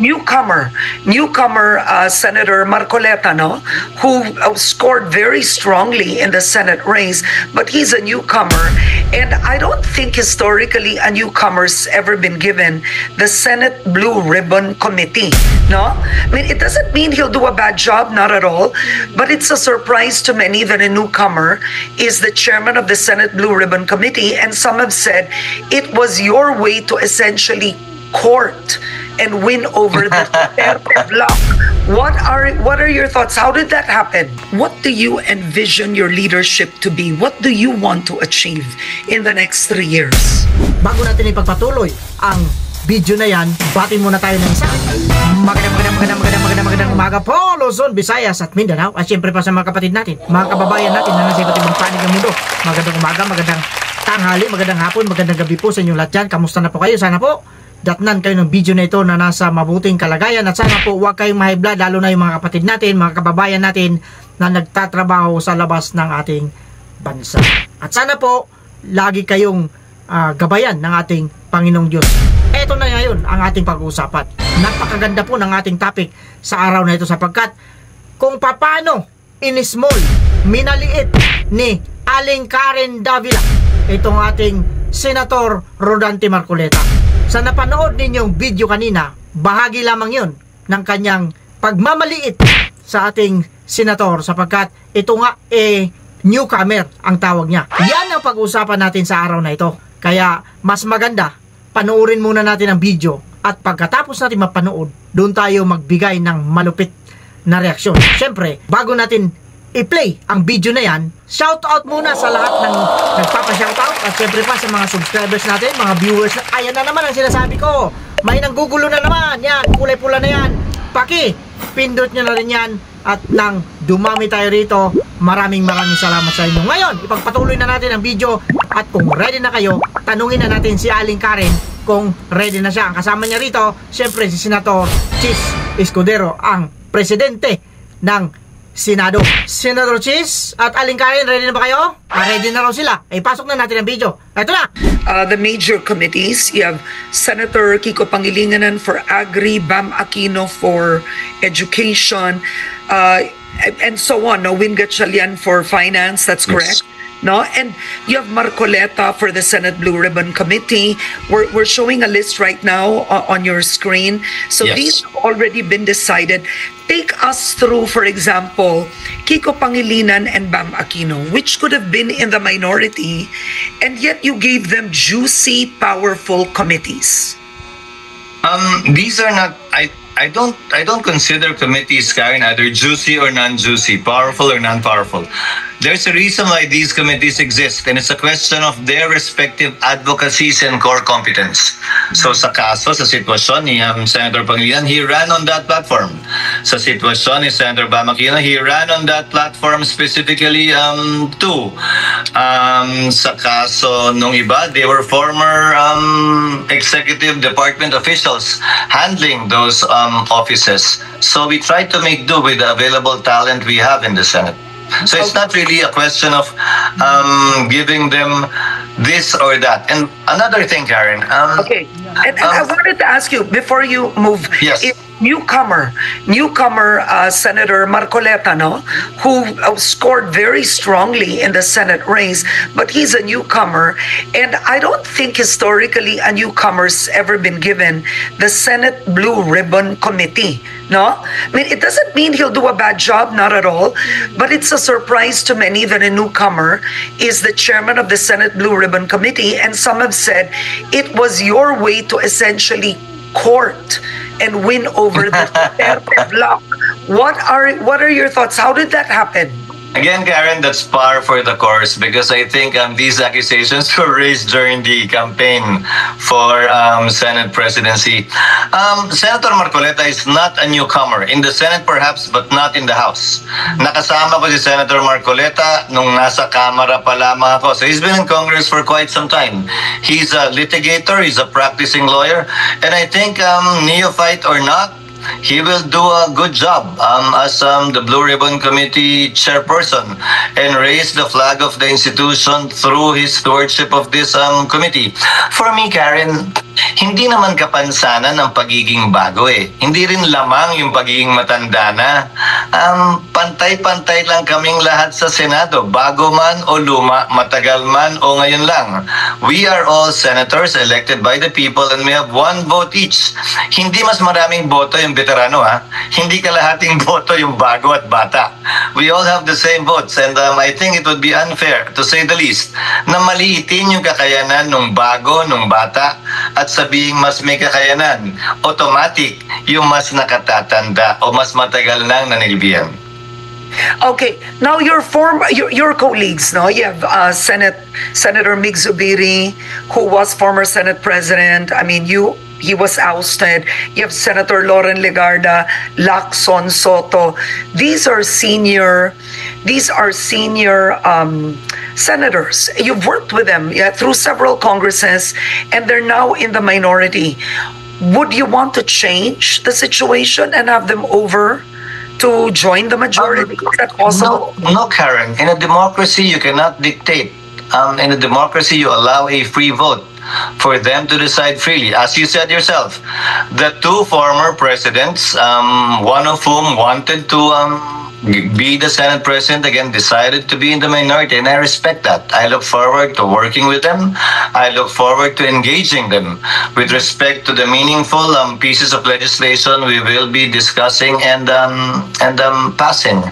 newcomer Senator Marcoleta, no, who scored very strongly in the Senate race, but he's a newcomer, and I don't think historically a newcomer's ever been given the Senate Blue Ribbon Committee, no? I mean, it doesn't mean he'll do a bad job, not at all, but it's a surprise to many that a newcomer is the chairman of the Senate Blue Ribbon Committee, and some have said it was your way to essentially court and win over the Duterte bloc. What are your thoughts? How did that happen? What do you envision your leadership to be? What do you want to achieve in the next 3 years? Bago natin ipagpatuloy ang video na yan, bati muna tayo ng isa. Magandang umaga po, Luzon, Visayas at Mindanao. At syempre pa sa mga kapatid natin, mga kababayan natin na nasa iba't ibang panig ng mundo. Magandang umaga, magandang tanghali, magandang hapon, magandang gabi po sa inyong lahat dyan. Kamusta na po kayo? Sana po datnan kayo ng video na ito na nasa mabuting kalagayan, at sana po huwag kayong ma-high blood, lalo na yung mga kapatid natin, mga kababayan natin na nagtatrabaho sa labas ng ating bansa. At sana po lagi kayong gabayan ng ating Panginoong Diyos. Ito na ngayon ang ating pag-uusapan. Napakaganda po ng ating topic sa araw na ito, sapagkat kung paano in-small, minaliit ni Aling Karen Davila itong ating Senator Rodante Marcoleta. Sa napanood ninyong video kanina, bahagi lamang yon ng kanyang pagmamaliit sa ating senator, sapagkat ito nga newcomer ang tawag niya. Yan ang pag-uusapan natin sa araw na ito. Kaya mas maganda, panoorin muna natin ang video, at pagkatapos natin mapanood, doon tayo magbigay ng malupit na reaksyon. Siyempre, bago natin i-play ang video na yan, shoutout muna sa lahat ng nagpapa-shoutout, at syempre pa sa mga subscribers natin, mga viewers na, ayan na naman ang sinasabi ko, may nanggugulo na naman, yan, kulay pula na yan, pindot nyo na rin yan, at nang dumami tayo rito, maraming salamat sa inyo. Ngayon, ipagpatuloy na natin ang video, at kung ready na kayo, tanungin na natin si Aling Karen kung ready na siya. Ang kasama niya rito, syempre si Senator Chis Escudero, ang presidente ng Senado. Senator Chis at Aling Karen, ready na ba kayo? Ready na raw sila. Pasok na natin ang video. Ito na! The major committees, you have Senator Kiko Pangilinan for Agri, Bam Aquino for Education, and so on. No, Win Gatchalian for Finance, that's correct. Yes. No, and you have Marcoleta for the Senate Blue Ribbon Committee. We're showing a list right now on your screen. So yes, these have already been decided. Take us through, for example, Kiko Pangilinan and Bam Aquino, which could have been in the minority, and yet you gave them juicy, powerful committees. These are not. I don't consider committees, Karen, either juicy or non-juicy, powerful or non-powerful. There's a reason why these committees exist, and it's a question of their respective advocacies and core competence. So sa kaso, sa sitwasyon ni Senator Pangilinan, he ran on that platform. Sa sitwasyon ni Senator Bam Aquino, he ran on that platform specifically too. Sa kaso nung iba, they were former executive department officials handling those offices. So we tried to make do with the available talent we have in the Senate. So it's not really a question of giving them this or that. And another thing, Karen. Okay. And I wanted to ask you, before you move, yes, newcomer Senator Marcoleta, no, who scored very strongly in the Senate race, but he's a newcomer, and I don't think historically a newcomer's ever been given the Senate Blue Ribbon Committee, no? I mean, it doesn't mean he'll do a bad job, not at all, but it's a surprise to many that a newcomer is the chairman of the Senate Blue Ribbon Committee, and some have said it was your way to essentially court and win over the Duterte bloc. What are your thoughts? How did that happen? Again, Karen, that's par for the course, because I think these accusations were raised during the campaign for Senate presidency. Senator Marcoleta is not a newcomer. In the Senate perhaps, but not in the House. Nakasama ko si Senator Marcoleta nung nasa Kamara pa lamang ako. So he's been in Congress for quite some time. He's a litigator, he's a practicing lawyer, and I think neophyte or not, he will do a good job as the Blue Ribbon Committee chairperson and raise the flag of the institution through his stewardship of this committee. For me, Karen, hindi naman kapansanan ng pagiging bago eh. Hindi rin lamang yung pagiging matanda na. Pantay-pantay lang kaming lahat sa Senado, bago man o luma, matagal man o ngayon lang. We are all senators elected by the people and we have one vote each. Hindi mas maraming boto yung veterano ha. Hindi kalahating boto yung bago at bata. We all have the same votes and I think it would be unfair, to say the least, na maliitin yung kakayanan ng bago, ng bata at sabihing mas may kakayanan. Automatic yung mas nakatatanda o mas matagal nang nanilbihan. Okay, now your colleagues, no? You have Senator Mig Zubiri, who was former Senate President. I mean, he was ousted. You have Senator Loren Legarda, Lacson Soto. These are senior senators. You've worked with them through several Congresses, and they're now in the minority. Would you want to change the situation and have them over to join the majority? Is that possible? No, Karen. In a democracy, you cannot dictate. In a democracy, you allow a free vote for them to decide freely. As you said yourself, the two former presidents, one of whom wanted to be the Senate President again, decided to be in the minority, and I respect that. I look forward to working with them. I look forward to engaging them with respect to the meaningful pieces of legislation we will be discussing and passing.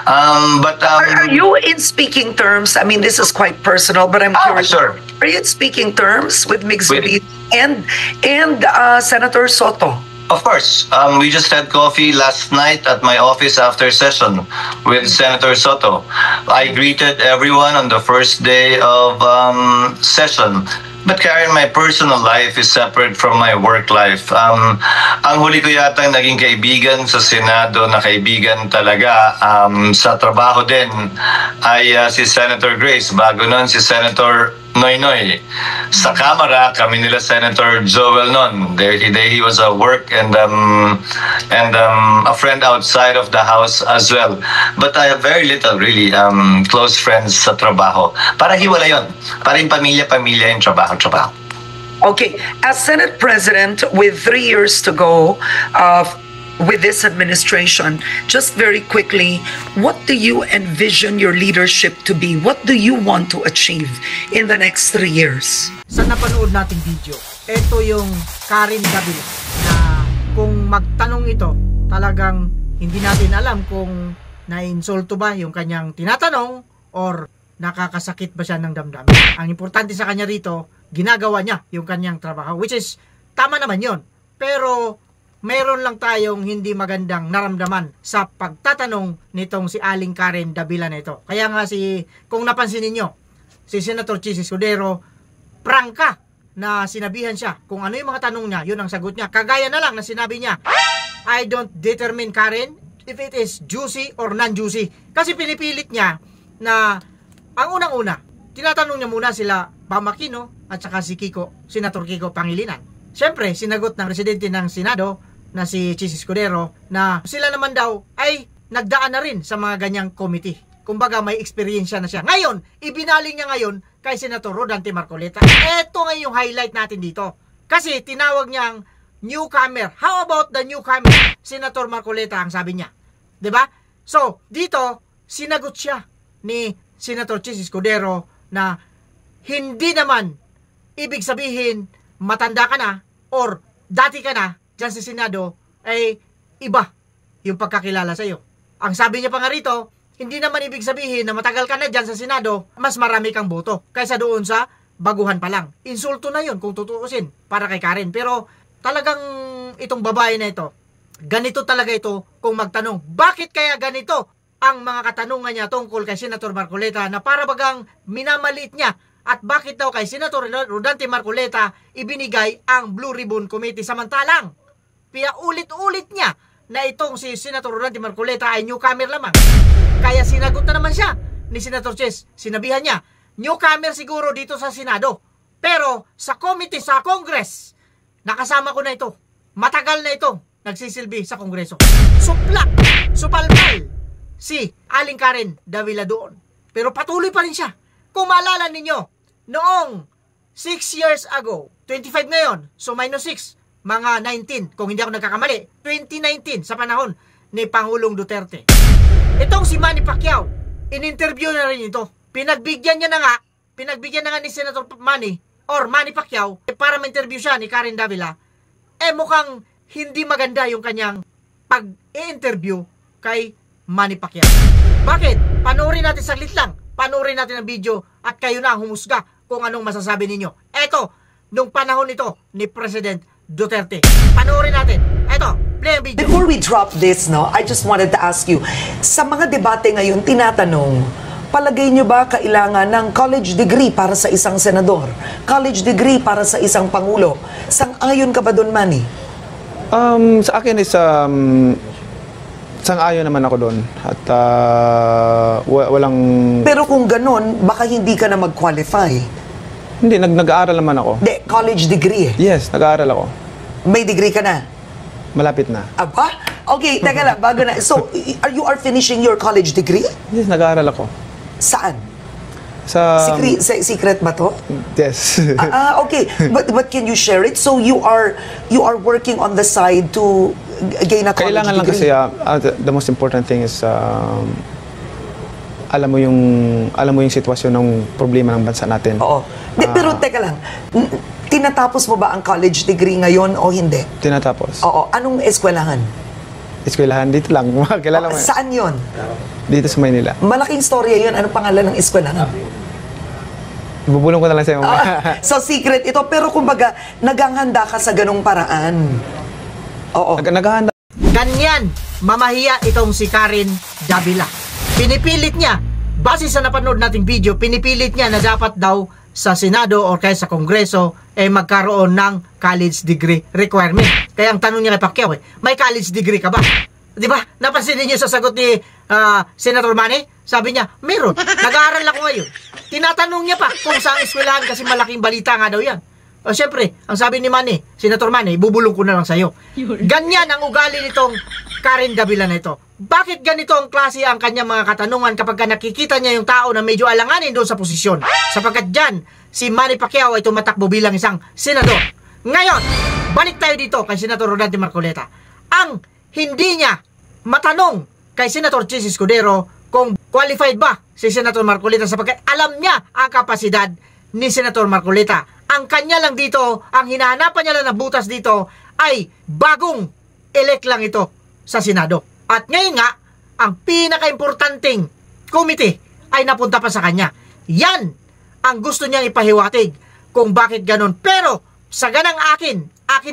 Are you in speaking terms? I mean, this is quite personal, but I'm curious. Sure. Are you in speaking terms with Mig Zubiri and Senator Soto? Of course. We just had coffee last night at my office after session with Senator Soto. I greeted everyone on the first day of session. But Karen, my personal life is separate from my work life. Ang huli ko yata naging kaibigan sa Senado na kaibigan talaga sa trabaho din ay si Senator Grace. Bago nun si Senator Noynoy. Sa Kamara, kami nila Senator Joel noon. He was a work and a friend outside of the house as well. But I have very little really close friends sa trabaho. Para hiwala yun. Para yung pamilya-pamilya yung trabaho. Okay, as Senate President with 3 years to go with this administration, just very quickly, what do you envision your leadership to be? What do you want to achieve in the next 3 years? Sa napanood nating video, ito yung Karen Davila na kung magtanong ito, talagang hindi natin alam kung na-insulto ba yung kanyang tinatanong or nakakasakit ba siya ng damdamin. Ang importante sa kanya rito, ginagawa niya yung kanyang trabaho, which is tama naman yon. Pero meron lang tayong hindi magandang naramdaman sa pagtatanong nitong si Aling Karen Davila na ito. Kaya nga kung napansin ninyo, si Senator Chis Escudero, prangka na sinabihan siya kung ano yung mga tanong niya, yun ang sagot niya. Kagaya na lang na sinabi niya, I don't determine, Karen, if it is juicy or non-juicy. Kasi pinipilit niya na ang unang-una, tinatanong niya muna sila Pam Aquino at saka si Senator Kiko Pangilinan. Siyempre, sinagot ng presidente ng Senado na si Chis Escudero na sila naman daw ay nagdaan na rin sa mga ganyang committee. Kumbaga may experience na siya. Ngayon, ibinaling niya ngayon kay Senator Rodante Marcoleta. Ito ngayon yung highlight natin dito. Kasi tinawag niyang newcomer. How about the newcomer? Senator Marcoleta ang sabi niya. 'Di ba? So, dito sinagot siya ni Senator Chis Escudero na hindi naman ibig sabihin matanda ka na or dati ka na dyan sa Senado ay iba yung pagkakilala sa iyo. Ang sabi niya pa nga rito, hindi naman ibig sabihin na matagal ka na dyan sa Senado, mas marami kang boto kaysa doon sa baguhan pa lang. Insulto na yun kung tutuusin para kay Karen. Pero talagang itong babae na ito, ganito talaga ito kung magtanong. Bakit kaya ganito ang mga katanungan niya tungkol kay Senator Marcoleta na para bagang minamaliit niya? At bakit daw kay Senator Rodante Marcoleta ibinigay ang Blue Ribbon Committee samantalang ulit-ulit niya na itong si Senator Rodante Marcoleta ay newcomer lamang. Kaya sinagot na naman siya ni Senator Chis. Sinabihan niya, newcomer siguro dito sa Senado. Pero sa committee, sa Congress, nakasama ko na ito. Matagal na ito nagsisilbi sa Kongreso. Suplak, supalpal si Aling Karen Davila doon. Pero patuloy pa rin siya. Kung maalala ninyo, noong 6 years ago, 25 ngayon. So minus 6. Mga 19. Kung hindi ako nagkakamali. 2019 sa panahon ni Pangulong Duterte. Itong si Manny Pacquiao, in-interview na rin ito. Pinagbigyan na nga ni Senator Manny or Manny Pacquiao para ma-interview siya ni Karen Davila. Mukhang hindi maganda yung kanyang pag-i-interview kay Manny Pacquiao. Bakit? Panoorin natin saglit lang. Panoorin natin ang video at kayo na ang humusga kung anong masasabi ninyo. Eto, nung panahon ito ni President Duterte. Panoorin natin. Eto, play ang video. Before we drop this, no, I just wanted to ask you, sa mga debate ngayon, tinatanong, palagay nyo ba kailangan ng college degree para sa isang senador? College degree para sa isang pangulo? Sang-ayon ka ba doon, Manny? Sa akin is sang-ayon naman ako doon at walang... Pero kung ganun, baka hindi ka na mag-qualify. Hindi, nag-aaral naman ako. Hindi, college degree. Yes, nag-aaral ako. May degree ka na? Malapit na. Aba? Okay, teka lang, bago na. So, you are finishing your college degree? Yes, nag-aaral ako. Saan? Sa... Secret ba to? Yes. Okay. But can you share it? So you are working on the side to gain a college Kailangan degree? lang kasi the most important thing is alam mo yung sitwasyon ng problema ng bansa natin. Oo. Pero teka lang. Tinatapos mo ba ang college degree ngayon o hindi? Tinatapos. Oo. Anong eskwelahan? Eskwelahan dito lang. Kilala mo. Saan yon? Dito sa Maynila. Malaking storya yun. Anong pangalan ng eskwelahan? Bubulong ko na lang sa'yo. So secret ito. Pero kumbaga, naghahanda ka sa ganong paraan. Oo. Naghahanda. Ganyan, mamahiya itong si Karen Davila. Pinipilit niya, base sa napanood nating video, pinipilit niya na dapat daw sa Senado o kaya sa Kongreso magkaroon ng college degree requirement. Kaya ang tanong niya kay Pacquiao, may college degree ka ba? Di ba? Napansin niyo sa sagot ni Senator Manny? Sabi niya, meron. Nag-aaral ako ngayon. Tinatanong niya pa kung saan eskwelahan kasi malaking balita nga daw yan. Siyempre, ang sabi ni Manny, Senator Manny, bubulong ko na lang sa'yo. Ganyan ang ugali nitong Karen Davila na ito. Bakit ganito ang klase ang kanyang mga katanungan kapag nakikita niya yung tao na medyo alanganin doon sa posisyon? Sapagkat dyan, si Manny Pacquiao ay tumatakbo bilang isang senador. Ngayon, balik tayo dito kay Senator Rodante Marcoleta. Ang hindi niya matanong kay Senator Chis Escudero kung qualified ba si Senator Marcoleta sapagkat alam niya ang kapasidad ni Senator Marcoleta. Ang kanya lang dito, ang hinahanapan niya lang na butas dito ay bagong elect lang ito sa Senado. At ngayon nga, ang pinaka-importanting committee ay napunta pa sa kanya. Yan ang gusto niyang ipahiwatig kung bakit ganun. Pero sa ganang akin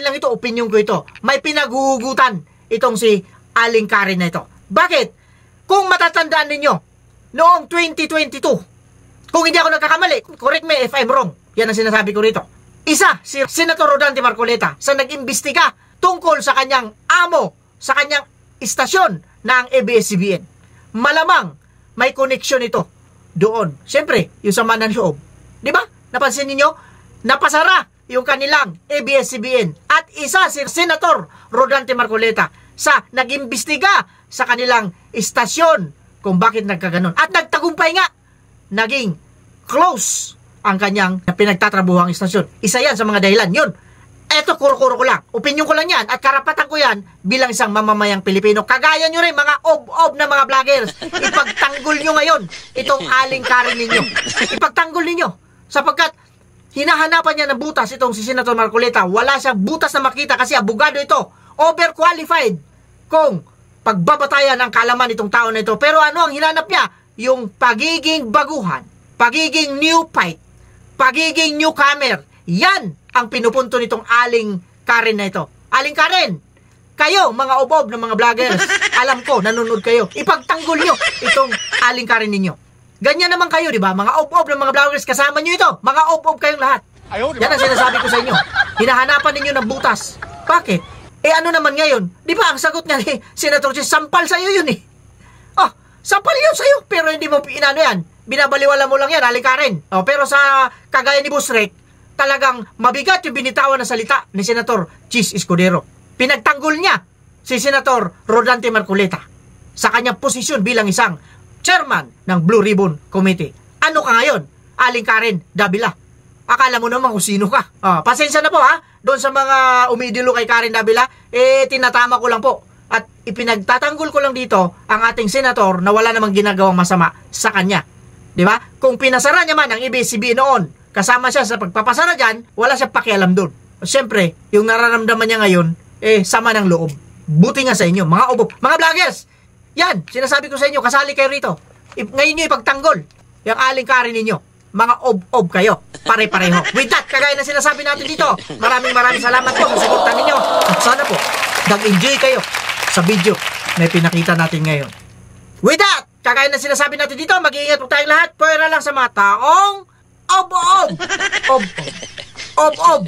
lang ito, opinion ko ito, may pinaghuhugutan itong si Aling Karen na ito. Bakit? Kung matatandaan ninyo, noong 2022, kung hindi ako nagkakamali, correct me if I'm wrong, yan ang sinasabi ko rito. Isa, si Senator Rodante Marcoleta sa nag-imbestiga tungkol sa kanyang amo, sa kanyang istasyon ng ABS-CBN. Malamang may connection ito doon. Siyempre, yung sa mananloob. Di ba? Napansin niyo? Napasara yung kanilang ABS-CBN. At isa si Senator Rodante Marcoleta sa nag-imbestiga sa kanilang istasyon kung bakit nagkaganon. At nagtagumpay nga. Naging close ang kanyang pinagtatrabuhang istasyon. Isa yan sa mga dahilan. Yun. Eto, kuro-kuro ko lang. Opinion ko lang yan. At karapatan ko yan bilang isang mamamayang Pilipino. Kagaya nyo rin, mga ob-ob na mga vloggers. Ipagtanggol nyo ngayon itong Aling Karen ninyo. Ipagtanggol ninyo. Sapagkat hinahanapan niya ng butas itong si Senator Marcoleta. Wala siyang butas na makita kasi abogado ito. Overqualified kung pagbabatayan ng kalaman itong tao na ito. Pero ano ang hinanap niya? Yung pagiging baguhan, pagiging new fight, pagiging newcomer. Yan ang pinupunto nitong Aling Karen na ito. Aling Karen, kayo mga obob ng mga vloggers, alam ko, nanonood kayo. Ipagtanggol nyo itong Aling Karen ninyo. Ganyan naman kayo, di ba? Mga obob ng mga vloggers, kasama nyo ito. Mga obob kayong lahat. Yan ang sinasabi ko sa inyo. Hinahanapan ninyo ng butas. Bakit? Ano naman ngayon? Di ba ang sagot niya ni Senator Chis, sampal sa'yo yun eh. Sampal yun sa'yo, pero hindi mo inano yan. Binabaliwala mo lang yan, Aling Karen. Pero sa kagaya ni Busrek, talagang mabigat yung binitawan na salita ni Senator Chis Escudero. Pinagtanggol niya si Senator Rodante Marcoleta sa kanyang posisyon bilang isang chairman ng Blue Ribbon Committee. Ano ka ngayon, Aling Karen Davila? Akala mo naman kung sino ka. Pasensya na po ha. Doon sa mga umidolo kay Karen Davila, tinatama ko lang po. At ipinagtatanggol ko lang dito ang ating senator na wala namang ginagawang masama sa kanya. Di ba? Kung pinasara niya man ang ABS-CBN noon, kasama siya sa pagpapasara dyan, wala siya pakialam doon. Siyempre, yung nararamdaman niya ngayon, sama ng loob. Buti nga sa inyo, mga obo, mga vloggers. Yan, sinasabi ko sa inyo, kasali kayo rito. Ngayon nyo ipagtanggol yung aling Karen ninyo. Mga ob-ob kayo, pare-pareho. With that, kagaya na sinasabi natin dito, maraming salamat po sa suporta ninyo. At sana po, nag-enjoy kayo sa video na pinakita natin ngayon. With that, kagaya na sinasabi natin dito, mag-iingat po tayong lahat. Pwera lang sa mga taong ob-ob. Ob-ob. Ob-ob.